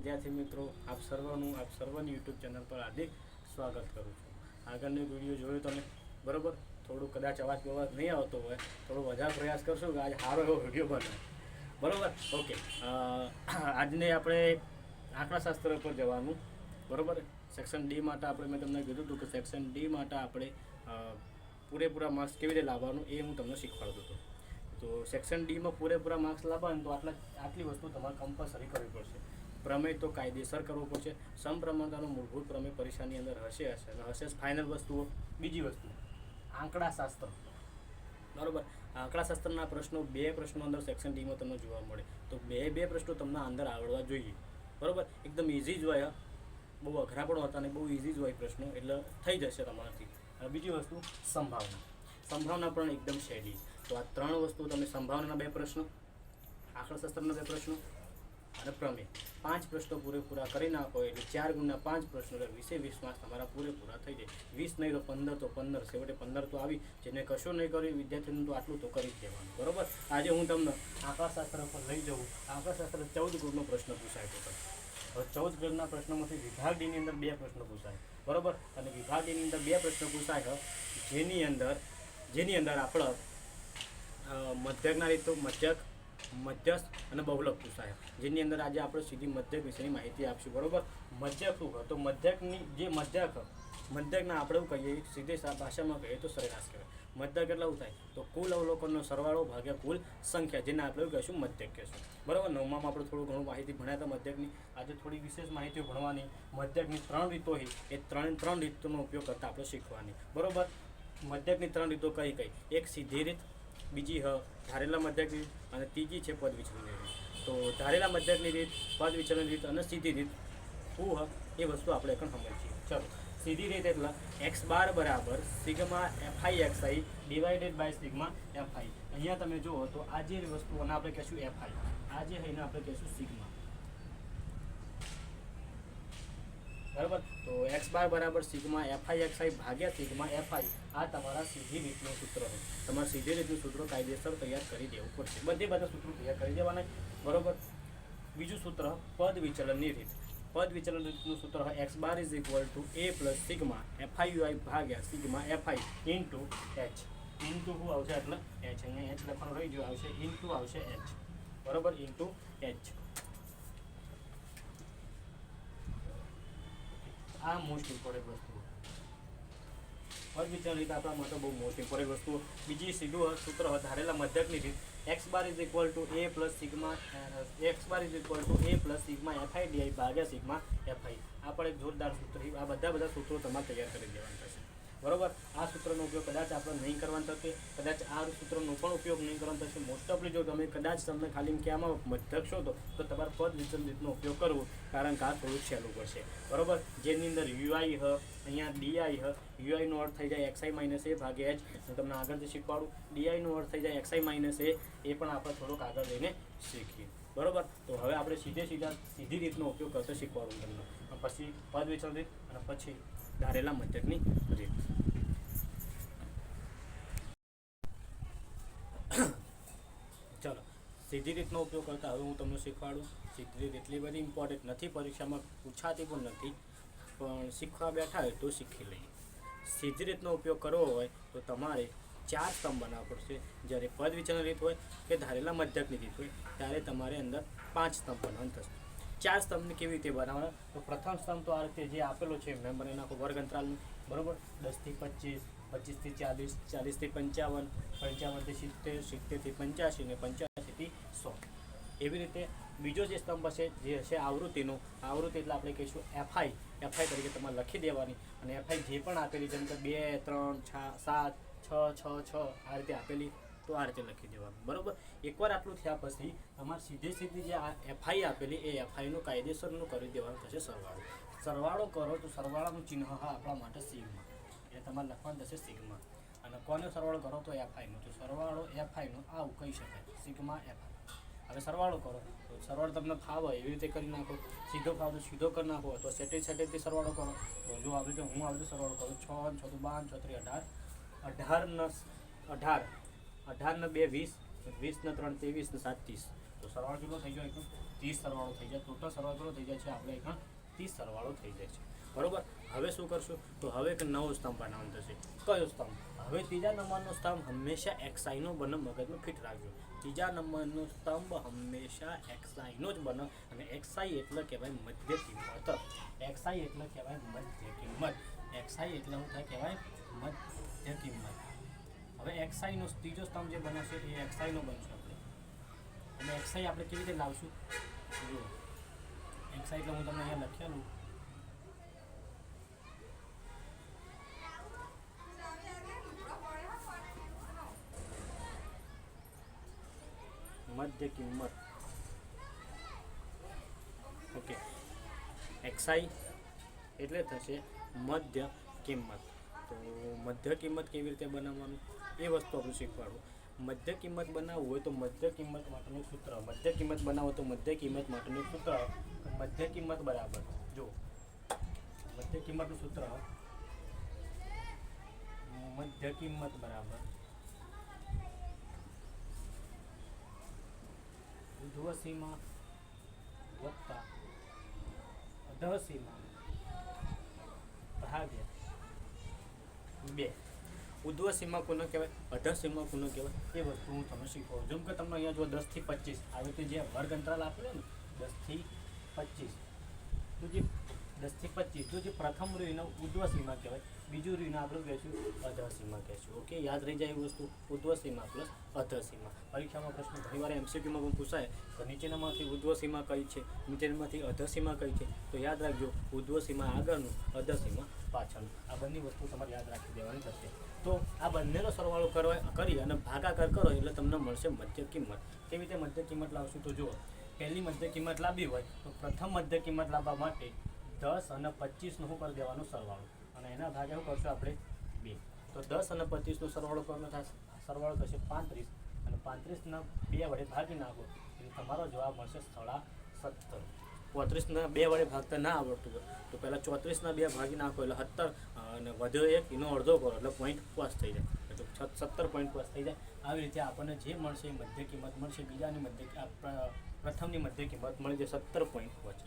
વિદ્યાર્થી મિત્રો, આપ સર્વની યુટ્યુબ ચેનલ પર હાર્દિક સ્વાગત કરું છું. આગળનો વિડીયો જોયો તમે, બરાબર? થોડું કદાચ અવાજ નહીં આવતો હોય, થોડો વધારે પ્રયાસ કરશું કે આજે સારો એવો વિડીયો બને, બરાબર? ઓકે, આજને આપણે આંકડાશાસ્ત્ર પર જવાનું, બરાબર? સેક્શન ડી માટે આપણે મેં તમને કીધું હતું કે સેક્શન ડી માટે આપણે પૂરેપૂરા માર્ક્સ કેવી રીતે લાવવાનું એ હું તમને શીખવાડતો હતો. તો સેક્શન ડીમાં પૂરેપૂરા માર્ક્સ લાવવાનું તો આટલી વસ્તુ તમારે કમ્પલસરી કરવી પડશે. પ્રમેય તો કાયદેસર કરવો પડશે. સમપ્રમાણતાનો મૂળભૂત પ્રમેય પરીક્ષાની અંદર હશે ફાઇનલ વસ્તુઓ. બીજી વસ્તુ આંકડાશાસ્ત્ર, બરાબર? આંકડાશાસ્ત્રના પ્રશ્નો 2 પ્રશ્નો અંદર સેક્શન ડીમાં તમને જોવા મળે. તો બે પ્રશ્નો તમને અંદર આવડવા જોઈએ, બરાબર? એકદમ ઇઝી જ હોય, બહુ અઘરા પણ હોતા નહીં, બહુ ઇઝી જ હોય પ્રશ્નો, એટલે થઈ જશે તમારાથી. બીજી વસ્તુ સંભાવના પણ એકદમ સહેલી. તો આ 3 વસ્તુ તમે સંભાવનાના 2 પ્રશ્નો, આંકડાશાસ્ત્રના 2 પ્રશ્નો અને પ્રમેય 5 પ્રશ્નો પૂરેપૂરા કરી નાખો એટલે 4 ગુણ્યા 5 પ્રશ્નો એટલે 20 માર્ક્સ તમારા પૂરેપૂરા થઈ જાય. 20 નહીં તો 15 છેવટે 15 તો આવી. જેને કશું નહીં કર્યું વિદ્યાર્થીનું તો આટલું તો કરી જ દેવાનું, બરાબર? આજે હું તમને આંકડાશાસ્ત્ર પર લઈ જાઉં. આંકડાશાસ્ત્ર 14 ગ્રુપનો પ્રશ્ન પૂછાય તો હવે 14 ગ્રુપના પ્રશ્નોમાંથી વિભાગ ડીની અંદર 2 પ્રશ્નો પૂછાય, બરાબર? અને વિભાગ ડીની અંદર 2 પ્રશ્નો પૂછાય જેની અંદર આપણે મધ્યકના રીતો મધ્યસ્થ અને બહુલક પૂછાય. જેની અંદર આજે આપણે સીધી મધ્યક વિશેની માહિતી આપશું, બરાબર? મધ્યક શું હોય? તો મધ્યકના આપણે એવું કહીએ, સીધી ભાષામાં કહીએ તો સરેરાશ કહેવાય. મધ્યક એટલે શું થાય? તો કુલ અવલોકનનો સરવાળો ભાગ્યા કુલ સંખ્યા, જેને આપણે એવું કહીશું મધ્યક કહેશું, બરાબર? 9માં આપણે થોડું ઘણું માહિતી ભણ્યા હતા મધ્યકની. આજે થોડી વિશેષ માહિતીઓ ભણવાની. મધ્યકની 3 રીતો હોય, એ 3 રીતોનો ઉપયોગ કરતા આપણે શીખવાની, બરાબર? મધ્યકની 3 રીતો કઈ? એક સીધી રીત, બીજી ધારેલા મધ્યકની રીત અને ત્રીજી છે પદ વિચલનની રીત. તો ધારેલા મધ્યકની રીત, પદ વિચલનની રીત અને સીધી રીત શું એ વસ્તુ આપણે એકણ સમજીએ. ચલો, સીધી રીત એટલે x બાર બરાબર sigma fi xi divided by sigma fi. અહીંયા તમે જુઓ તો આ જે વસ્તુઓને આપણે કહીશું fi, આ જે એને આપણે કહીશું સિગ્મા, બરાબર? તો x બાર બરાબર સિગ્મા fi xi ભાગ્યા સિગ્મા fi. આ તમારા સીધી રીતનું સૂત્ર હોય. તમારે સીધી રીતનું સૂત્ર કાયદેસર તૈયાર કરી દેવું પડશે. બધા સૂત્રો તૈયાર કરી દેવાના, બરાબર? બીજું સૂત્ર પદ વિચલનની રીત. પદ વિચલન રીતનું સૂત્ર હોય x bar is equal to a plus sigma fiui ભાગ્યા sigma fi into h. Into શું આવશે એટલે h, અહીંયા h લખવાનું રહી ગયું, આવશે ઇન્ટુ આવશે h, બરાબર? Into h. આ મોસ્ટ ઇમ્પોર્ટન્ટ વસ્તુ. પદ વિચલન રીત આપણા માટે બહુ મોસ્ટ ઇમ્પોર્ટન્ટ વસ્તુ. બીજી સીધું સૂત્ર ધારેલા મધ્યકની રીત x bar is equal to a plus sigma fi di ભાગ્યા સિગ્મા fi. આ પણ એક જોરદાર સૂત્ર. આ બધા સૂત્રો તમારે તૈયાર કરી દેવાના થશે, બરાબર? આ સૂત્રનો ઉપયોગ કદાચ આપણે નહીં કરવાનો થશે, કદાચ આ સૂત્રનો પણ ઉપયોગ નહીં કરવાનો થશે. મોસ્ટ ઓફલી જો તમે કદાચ તમને ખાલી ક્યાંમાં મધ્યક શોધો તો તમારે પદ વિચલન રીતનો ઉપયોગ કરવો, કારણ કે આ થોડું સહેલું પડશે, બરાબર? જેની અંદર ui અહીંયા di ui નો અર્થ થઈ જાય xi માઇનસ a ભાગ્યા h. હું તમને આગળથી શીખવાડું. di નો અર્થ થઈ જાય xi માઇનસ a. એ પણ આપણે થોડુંક આગળ જઈને શીખીએ, બરાબર? તો હવે આપણે સીધી રીતનો ઉપયોગ કરતો શીખવાડું તમને. પછી પદ વિચલન રીત અને પછી ધારેલા મધ્યકની રીત. ચલો, સીધી રીતનો ઉપયોગ કરતા હવે હું તમને શીખવાડું. સીધી રીત એટલી બધી ઇમ્પોર્ટન્ટ નથી, પરીક્ષામાં પૂછાતી પણ નથી, પણ શીખવા બેઠા હોય તો શીખી લઈએ. સીધી રીતનો ઉપયોગ કરવો હોય તો તમારે 4 સ્તંભ બનાવવા પડશે. જ્યારે પદ વિચલન રીત હોય કે ધારેલા મધ્યકની રીત હોય ત્યારે તમારે અંદર 5 સ્તંભ બનાવવાનું થશે. 4 સ્તંભને કેવી રીતે બનાવવાના? તો પ્રથમ સ્તંભ તો આ રીતે જે આપેલો છે મેં બનાવી નાખો વર્ગ અંતરાલનું, બરાબર? 10 થી 25, 25 થી 40, 40 થી 55, 55 થી 70, 70 થી 85 ને 85 થી 100. એવી રીતે બીજો જે સ્તંભ હશે જે હશે આવૃત્તિનો. આવૃત્તિ એટલે આપણે કહીશું fi તરીકે તમારે લખી દેવાની. અને fi જે પણ આપેલી, જેમ કે 2, 3, 7, 6, 6, 6 આ રીતે આપેલી, તો આ રીતે લખી દેવાનું, બરાબર? એકવાર આટલું થયા પછી તમારે સીધી જે આ fi આપેલી એ fiનું કાયદેસરનું કરી દેવાનું થશે સરવાળો કરો તો સરવાળાનું ચિહ્ન આપણા માટે સિગ્મા, એટલે તમારે લખવાનું થશે સિગ્મા. અને કોનો સરવાળો કરો તો fiનો. તો સરવાળો fiનો આવું કહી શકાય, સિગ્મા fi. હવે સરવાળો કરો તો સરવાળો તમને ફાવે એવી રીતે કરી નાખો. સીધો ફાવે તો સીધો કરી નાખો, તો સેટેથી સરવાળો કરો. તો જો આવી રીતે હું આવી રીતે સરવાળો કરું, 6 6 12 6 3 18 ને 2 20, 20 ને 3 23 ને 7 30. તો સરવાળો કેટલો થઈ ગયો? 30 સરવાળો થઈ જાય. ટોટલ સરવાળો કેટલો થઈ જાય છે આપણે અહીંયા 30 સરવાળો થઈ જાય છે. બરોબર. હવે શું કરશું તો હવે એક નવો સ્તંભ બનાવવાનો થશે. કયો સ્તંભ? હવે ત્રીજા નંબરનો સ્તંભ હંમેશા XI નો બને, મગજમાં ફિટ રાખજો. ત્રીજા નંબરનો સ્તંભ હંમેશા XI નો જ બને અને XI એટલે કહેવાય મધ્ય કિંમત. XI એટલે કહેવાય મધ્ય કિંમત. XI એટલે શું થાય કહેવાય મધ્ય કિંમત. હવે XI નો ત્રીજો સ્તંભ જે બનશે એ XI નો બનશે આપણે. અને XI આપણે કેવી રીતે લાવશું જુઓ. XI એટલે હું તમને અહીંયા લખેલું મધ્ય કિંમત. ઓકે, XI એટલે થશે મધ્ય કિંમત. તો મધ્ય કિંમત કેવી રીતે બનાવવાનું એ વસ્તુ આપણે શીખવાડું. મધ્ય કિંમત બનાવવું હોય તો મધ્ય કિંમત માટેનું સૂત્ર, મધ્ય કિંમત બનાવો તો મધ્ય કિંમત માટેનું સૂત્ર, મધ્ય કિંમત બરાબર જો મધ્ય કિંમતનું સૂત્ર, મધ્ય કિંમત બરાબર ઉર્ધ્વ સીમા વત્તા અધઃ સીમા ભાગ્યા 2. ઉર્ધ્વ સીમા કોને કહેવાય, અધઃ સીમા કોને કહેવાય એ વસ્તુ હું તમને શીખવાડું. જેમ કે તમને અહીંયા જો 10 થી 25 આવી રીતે જે વર્ગ અંતરાલ આપેલો ને 10 થી 25, તો જે 10 થી 25 તો જે પ્રથમ રીને ઉર્ધ્વ સીમા કહેવાય, બીજું રીને આપણે કહેશું અધઃ સીમા કહેશું. ઓકે, યાદ રહી જાય એ વસ્તુ, ઉર્ધ્વ સીમા પ્લસ અધઃ સીમા. પરીક્ષામાં પ્રશ્ન ઘણીવાર MCQમાં પણ પૂછાય તો નીચેનામાંથી ઉર્ધ્વ સીમા કઈ છે, નીચેનામાંથી અધઃ સીમા કઈ છે, તો યાદ રાખજો ઉર્ધ્વ સીમા આગળનું, અધઃ સીમા પાછળનું. આ બંને વસ્તુ તમારે યાદ રાખી દેવાની થશે. તો આ બંનેનો સરવાળો કરી અને ભાગાકાર કરો એટલે તમને મળશે મધ્ય કિંમત. કેવી રીતે મધ્ય કિંમત લાવશું તો જુઓ, પહેલી મધ્ય કિંમત લાવવી હોય તો પ્રથમ મધ્ય કિંમત લાવવા માટે 10 અને 25નું શું કરી દેવાનું સરવાળો, અને એના ભાગે શું કરશું આપણે 2. તો 10 અને 25નો સરવાળો કરવાનો થશે, સરવાળો થશે 35 અને 35ના 2 વડે ભાગી નાખો એટલે તમારો જવાબ મળશે 17. 35ના 2 વડે ભાગતા ના આવડતું હોય તો પહેલાં 34ના 2 ભાગી નાખો એટલે 17 અને વધ્યો 1 એનો અડધો કરો એટલે પોઈન્ટ પાસ થઈ જાય, એટલે 17 પોઈન્ટ પાસ થઈ જાય. આવી રીતે આપણને જે મળશે એ મધ્ય કિંમત મળશે. બીજાની પ્રથમની મધ્ય કિંમત મળી જાય 17.5.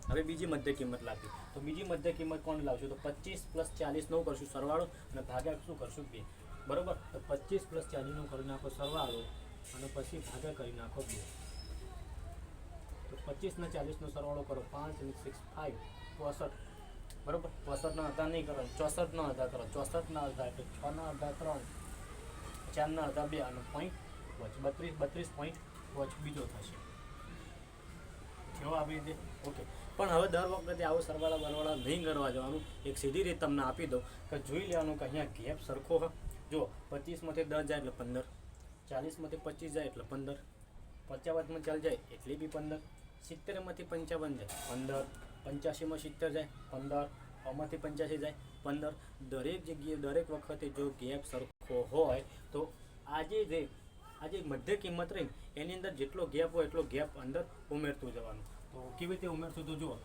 હવે બીજી મધ્ય કિંમત લાવવી તો બીજી મધ્ય કિંમત કોણ લાવશું તો 25 + 40નો કરશું સરવાળો અને ભાગ્યા શું કરશું 2. બરાબર, તો 25 + 40નો કરી નાખો સરવાળો અને પછી ભાગ્યા કરી નાખો 2. તો 25 ને 40નો સરવાળો કરો 5 અને 6 5 65. બરાબર, 65ના અડધા નહીં કરો, 64ના અડધા કરો, 64ના અડધા એટલે 6ના અડધા 3, 4ના અડધા 2 અને પોઈન્ટ 32.5 બીજો થશે. આવી રીતે ઓકે. પણ હવે દર વખતે આવો સરવાળા બરવાળા નહીં કરવા જવાનું. એક સીધી રીત તમને આપી દઉં કે જોઈ લેવાનું કે અહીંયા ગેપ સરખો હોય. જો 25માંથી 10 જાય એટલે 15, 40માંથી 25 જાય એટલે 15, 55માં 4 જાય એટલે બી 15, 70માંથી 55 જાય 15, 85માં 70 જાય 15, 100માંથી 85 જાય 15. દરેક જગ્યાએ દરેક વખતે જો ગેપ સરખો હોય તો આજે મધ્ય કિંમત રહી એની અંદર જેટલો ગેપ હોય એટલો ગેપ અંદર ઉમેરતું જવાનું. તો કેવી રીતે ઉમેરશું તો જુઓ,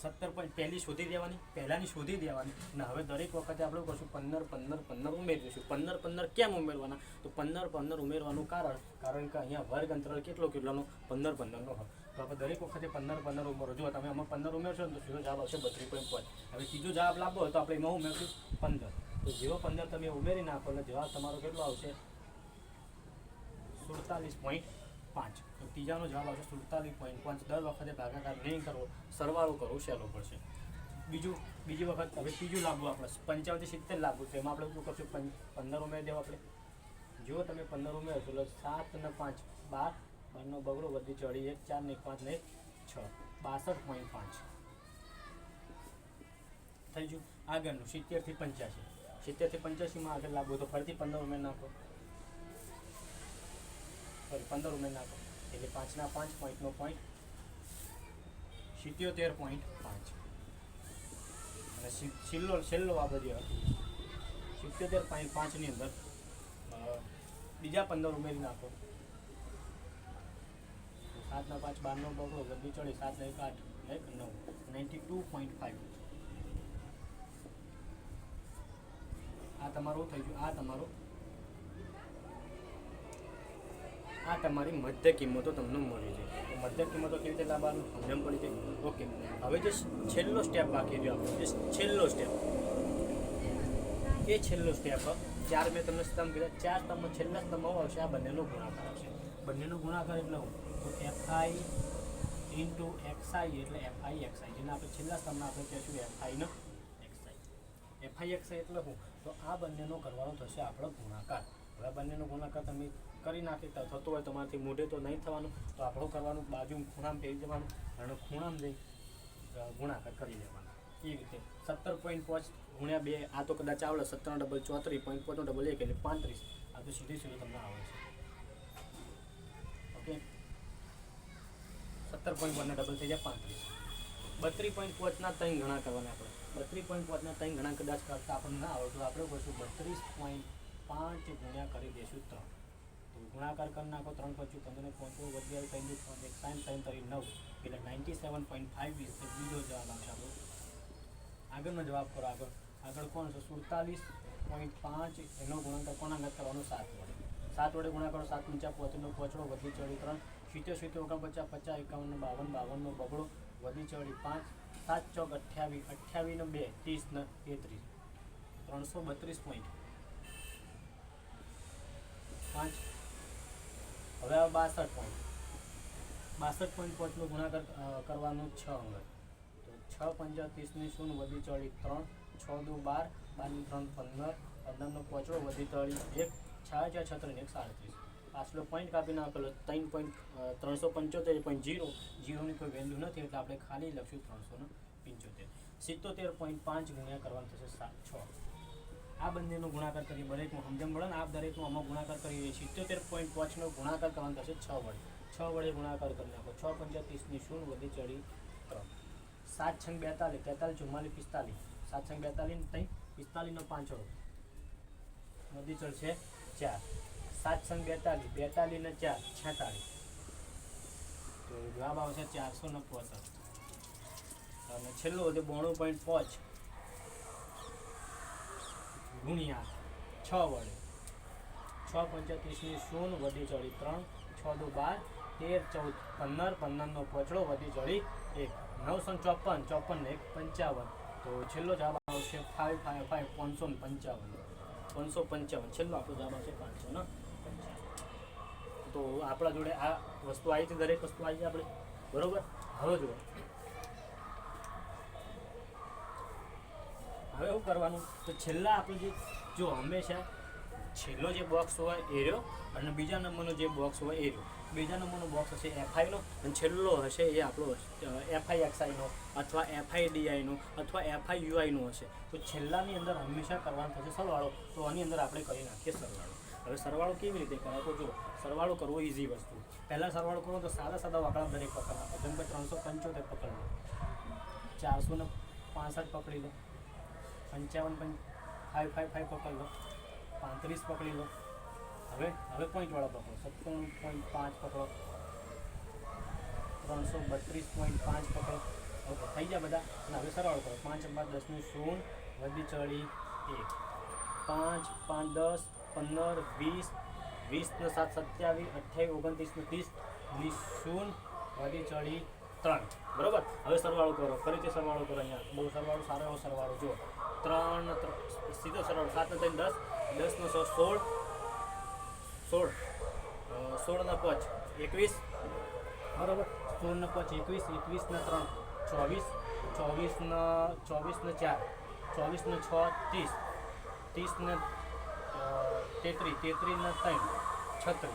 70 પોઈન્ટ પહેલી શોધી દેવાની, પહેલાંની શોધી દેવાની અને હવે દરેક વખતે આપણે કરશું 15 15 15 ઉમેરીશું. 15 15 કેમ ઉમેરવાના તો 15 15 ઉમેરવાનું કારણ કે અહીંયા વર્ગ અંતરાલ કેટલોનો 15 15નો હોય. તો આપણે દરેક વખતે 15 15 ઉમેરો. જો તમે આમાં 15 ઉમેરશો ને તો સીધો જવાબ આવશે 32.5. હવે ત્રીજો જવાબ લાવવો હોય તો આપણે એમાં ઉમેરશું 15. તો જેવો 15 તમે ઉમેરી નાખો એટલે જવાબ તમારો કેટલો આવશે 47.5. તો ત્રીજાનો જવાબ આવશે 47.5. દર વખતે ભાગાકાર નહીં કરવો, સરવાળો કરવો સહેલો પડશે. બીજી વખત હવે ત્રીજું લાવવું આપણે 55 થી 70 લાવવું છે. એમાં આપણે શું કરશું 15 ઉમેરી દેવા આપણે. જો તમે 15 ઉમેરશો એટલે 7 અને 5 12, 12નો બગડો વધી ચડી 1 4 ને 1 5 ને 6 62.5 થઈ ગયું. આગળનું 70 થી 85. 70 થી 85માં આગળ લાવવું તો ફરીથી 15 ઉમેરી નાખો, 15 ઉમેરી નાખો એટલે 5ના 5 પોઈન્ટનો પોઈન્ટ 77.5. અને છેલ્લો આપણે જે 77.5ની અંદર બીજા 15 ઉમેરી નાખો. 7ના 5 12નો બગડો વધી ચડી 7 ને 1 8 1 9 92.5. આ તમારું થઈ ગયું. આ તમારું આ તમારી મધ્ય કિંમતો તમને મળી જાય. તો મધ્ય કિંમતો કેવી રીતે લાવવાનું સમજણ પડી જાય. ઓકે, હવે જે છેલ્લો સ્ટેપ બાકી રહ્યો આપણો, જે છેલ્લો સ્ટેપ, એ છેલ્લો સ્ટેપ 4 મેં તમને સ્તંભ કીધા, 4 સ્તંભમાં છેલ્લા સ્તંભમાં આવશે આ બંનેનો ગુણાકાર આવશે. બંનેનો ગુણાકાર એટલે હું તો FI ઇન્ટુ XI એટલે FI XI, જેને આપણે છેલ્લા સ્તંભમાં આપણે કહીશું FI નો XI. FI XI એટલે હું તો આ બંનેનો કરવાનો થશે આપણો ગુણાકાર. હવે બંનેનો ગુણાકાર તમે કરી નાખી થતો હોય તમારાથી મોઢે તો નહીં થવાનું, તો આપણું કરવાનું બાજુ ખૂણામાં ફેરી જવાનું અને ખૂણામાં જઈ ગુણાકાર કરી લેવાનો. એ રીતે 17.5 ગુણ્યા 2 આ તો કદાચ આવડે, 17 ડબલ 34, 5 ડબલ 1 એટલે 35. આ તો સીધું સીધું તમને આવે છે. ઓકે, 17.1 ડબલ થઈ જાય 35. 32.5 ના 3 ગણા કરવાના આપણે. 32.5 ના 3 ગણા કદાચ કરતા આપણને ના આવડે તો આપણે કરશું 32.5 ગુણ્યા કરી દઈશું 3. તો ગુણાકાર કરી નાખો, 3 5 15 5 વધ્યા 3 60 3 9 એટલે 97.5 બીજો જવાબ આવશે આપણો. આગળનો જવાબ કરો. આગળ કોણ છે? 47.5 એનો ગુણાકાર કોના આગળ કરવાનો? 7 વડે. 7 વડે ગુણાકાર 7 × 5 નો પોચડો વધી ચડી 3, 70 49 50 51 52 નો બગડો વધી ચડી 5, 7 ચોક 28 28 નો 2 30 ને 33 332.5. હવે આ 62.5 નો ગુણાકાર કરવાનો 6 અંગત. તો 6 × 5 30 ની 0 વધી ચડી 3, 6 × 2 12 12 × 3 15 15 નો પોચડો વધી ચડી 1, 6 × 6 36 37. પાછલો પોઈન્ટ કાપી નાખેલો 3.375.0, 0 ની કોઈ વેલ્યુ નથી એટલે આપણે ખાલી લખશું 375. 77.5 ગુણ્યા કરવાનું થશે 6. આ બંનેનો ગુણાકાર કરી દરેકમાં સમજણ મળે ને, આ દરેકમાં આમાં ગુણાકાર કરીએ 77.5 નો ગુણાકાર કરવાનો થશે 6 વડે. 6 વડે ગુણાકાર કરી નાખો. 6 × 5 30 ની 0 વધી ચડી 3, 7 × 42 43 44 45, 7 × 42 45 નો 5 વધી ચડશે 4, 7 × 42 42 ને 4 46. તો જવાબ આવશે 465. અને છેલ્લો વધે 92.5 ગુણ્યા 6 વડે. 6 × 30 ની 0 વધી ચડી 3, 6 × 2 12 13 14 15 15 નો પોચડો વધી ચડી 1, 954 54 ને 1 55. તો છેલ્લો જવાબ આવશે 555 555. છેલ્લો આપણો જવાબ આવશે 555. તો આપણા જોડે આ વસ્તુ આવી છે, દરેક વસ્તુ આવી છે આપણે, બરોબર. હવે જુઓ, હવે શું કરવાનું તો છેલ્લા આપણે જો હંમેશા છેલ્લો જે બોક્સ હોય એ રહ્યો અને બીજા નંબરનો જે બોક્સ હોય એ રહ્યો. બીજા નંબરનો બોક્સ હશે FI નો અને છેલ્લો હશે એ આપણો FI XI નો અથવા FI DI નો અથવા FI UI નો હશે. તો છેલ્લાની અંદર હંમેશા કરવાનો થશે સરવાળો. તો આની અંદર આપણે કરી નાખીએ સરવાળો. હવે સરવાળો કેવી રીતે કરાય તો જો સરવાળો કરવો ઇઝી વસ્તુ. પહેલાં સરવાળો કરો તો સાદા સાદા વાકડા દરેક પકડ નાખો. જેમ કે 375 પકડી લો, 465 પકડી લો, 55.555 પકડી લો, 35 પકડી લો. હવે પોઈન્ટવાળા પકડો, 57.5 પકડો, 332.5 પકડો. ઓકે, થઈ ગયા બધા. અને હવે સરવાળો કરો. 5 × 10 ની 0 વધી ચડી 1, 5 5 10 15 20 20 ને 7 27 28 29 ને 30 ની 0 વધી ચડી 3. બરોબર. હવે સરવાળો કરો, ફરીથી સરવાળો કરો. અહીંયા બહુ સરવાળો સારો એવો સરવાળો જુઓ. 3 સીધો સરવાળો, 7 ને 3 10 10 નો 16 16 ના 5 21. બરોબર. 16 ના 5 21 21 ને 3 24 24 ને 4 24 ને 6 30 30 ને 33 33 ને 3 36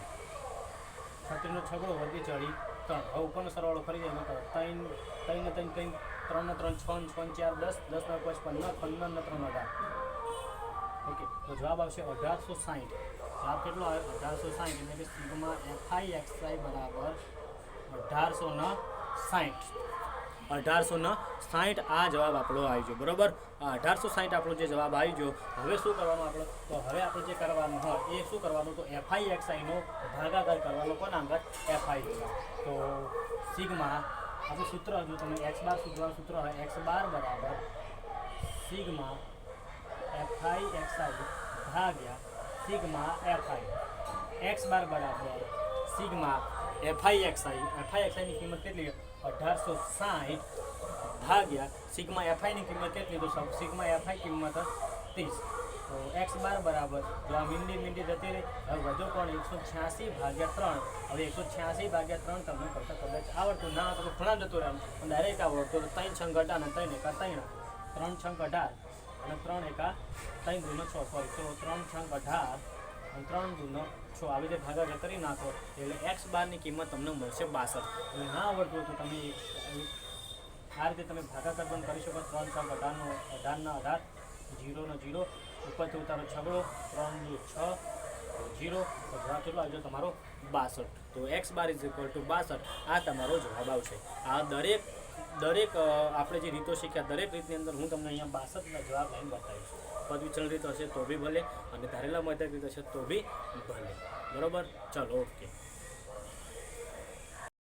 36 નો છગડો વધી ચડી 3. હવે ઉપરનો સરવાળો કરી જાય કરો. 3 ને 3 3 3 ને 3 6 ને 4 10 10 ના 5 15 15 ને 3 18. ઓકે, તો જવાબ આવશે 1860. જવાબ કેટલો આવે? 1860. એટલે કે સિગ્મા FI XI બરાબર 1860. 1860 આ જવાબ આપણો આવી ગયો. બરોબર. આ 1860 આપણો જે જવાબ આવી ગયો. હવે શું કરવાનું આપણે? તો હવે આપણે જે કરવાનું હોય એ શું કરવાનું? તો FI XI નો ભાગાકાર કરવાનો. કોના આગળ? FI જોડે. તો સિગ્મા આપણું સૂત્ર હજુ તમે x બાર શોધવાનું સૂત્ર હોય x બાર બરાબર સિગ્મા FI XI ભાગ્યા સિગ્મા FI. x બાર બરાબર સિગ્મા એફઆઈએક્સઆઈની કિંમત કેટલી 1860 ભાગ્યા સિગ્મા એફઆઈની કિંમત કેટલી તો સિગ્મા એફઆઈ કિંમત 30 તો એક્સ બાર બરાબર જો આ મીંડી જતી રહી હવે વધુ પણ 186 ભાગ્યા 3 હવે 186 ભાગ્યા 3 તમને કરતા કદાચ આવડતું ના તો ઘણા જતું રહે પણ ડાયરેક્ટ આવડતું તો 3 છંગ અઢાર અને 3 એકા 3 3 છંગ 18 અને 3 એકા 3 દૂનો 6 સોરી તો 3 છંગ 18 અને 3 દૂનો 6 આવી રીતે ભાગાકાર કરી નાખો એટલે એક્સ બારની કિંમત તમને મળશે 62 એટલે ના આવડતું તો તમે આ રીતે તમે ભાગાકાર પણ કરી શકો 3 છંગ 18 18 0 નો 0 ઉપરથી ઉતારો છગડો 3 દુ 6 0 તો જવાબ કેટલો આવજો તમારો 62 તો x bar is equal to 62 આ તમારો જવાબ આવશે આ દરેક આપણે જે રીતો શીખ્યા દરેક રીતની અંદર હું તમને અહીંયા 62ના જવાબ લાઈન બતાવીશ પદ વિચલન રીત હશે તો બી ભલે અને ધારેલા મધ્યક રીત હશે તો બી ભલે બરાબર ચલો ઓકે